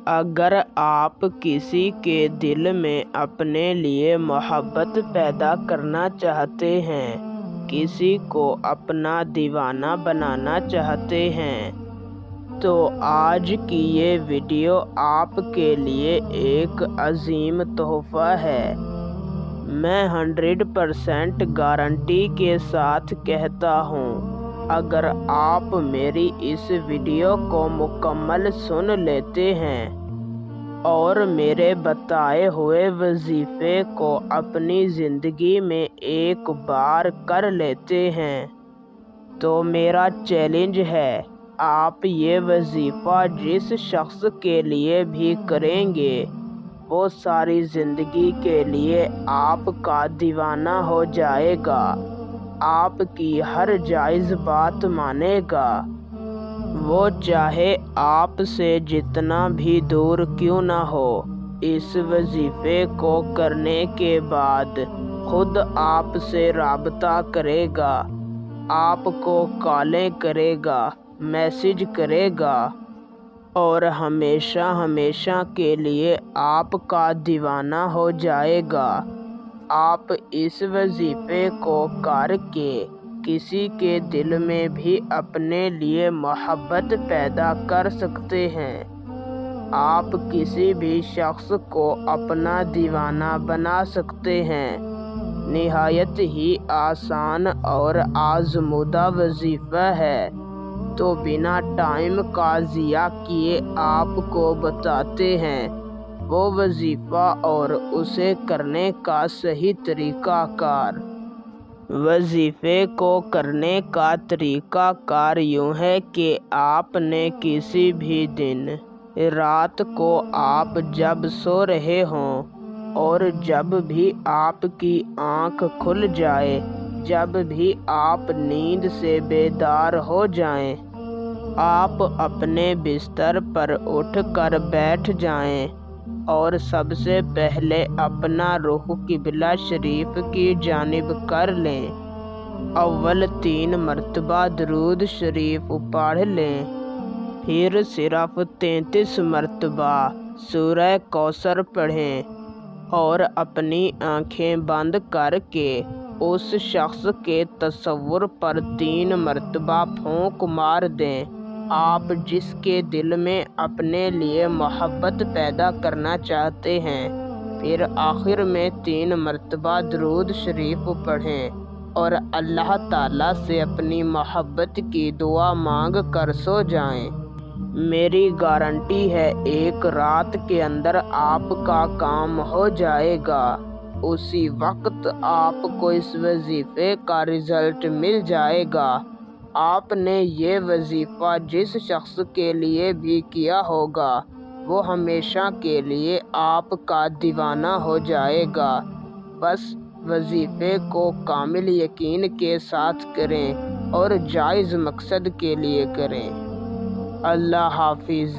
अगर आप किसी के दिल में अपने लिए मोहब्बत पैदा करना चाहते हैं, किसी को अपना दीवाना बनाना चाहते हैं, तो आज की ये वीडियो आपके लिए एक अजीम तोहफ़ा है। मैं 100% गारंटी के साथ कहता हूँ, अगर आप मेरी इस वीडियो को मुकम्मल सुन लेते हैं और मेरे बताए हुए वजीफ़े को अपनी ज़िंदगी में एक बार कर लेते हैं, तो मेरा चैलेंज है, आप ये वजीफ़ा जिस शख्स के लिए भी करेंगे, वो सारी ज़िंदगी के लिए आपका दीवाना हो जाएगा, आपकी हर जायज़ बात मानेगा। वो चाहे आपसे जितना भी दूर क्यों ना हो, इस वजीफ़े को करने के बाद खुद आपसे राबता करेगा, आपको कॉलें करेगा, मैसेज करेगा और हमेशा हमेशा के लिए आपका दीवाना हो जाएगा। आप इस वजीफ़े को करके किसी के दिल में भी अपने लिए मोहब्बत पैदा कर सकते हैं। आप किसी भी शख्स को अपना दीवाना बना सकते हैं। निहायत ही आसान और आज़मूदा वजीफ़ा है। तो बिना टाइम का ज़िया किए आपको बताते हैं वो वजीफ़ा और उसे करने का सही तरीक़ाकार। वजीफ़े को करने का तरीक़ाकार यूँ है कि आपने किसी भी दिन रात को आप जब सो रहे हों और जब भी आपकी आँख खुल जाए, जब भी आप नींद से बेदार हो जाएं, आप अपने बिस्तर पर उठकर बैठ जाएं और सबसे पहले अपना रुख किबला शरीफ की जानिब कर लें। अव्वल 3 मरतबा दरूद शरीफ पढ़ लें, फिर सिर्फ 33 मरतबा सूरह कौसर पढ़ें और अपनी आँखें बंद करके उस शख्स के तस्वुर पर 3 मरतबा फूंक मार दें, आप जिसके दिल में अपने लिए मोहब्बत पैदा करना चाहते हैं। फिर आखिर में 3 मरतबा दरूद शरीफ पढ़ें और अल्लाह ताला से अपनी मोहब्बत की दुआ मांग कर सो जाएं। मेरी गारंटी है, एक रात के अंदर आपका काम हो जाएगा। उसी वक्त आपको इस वजीफ़े का रिज़ल्ट मिल जाएगा। आपने ये वजीफ़ा जिस शख्स के लिए भी किया होगा, वो हमेशा के लिए आपका दीवाना हो जाएगा। बस वजीफ़े को कामिल यकीन के साथ करें और जायज़ मकसद के लिए करें। अल्लाह हाफिज़।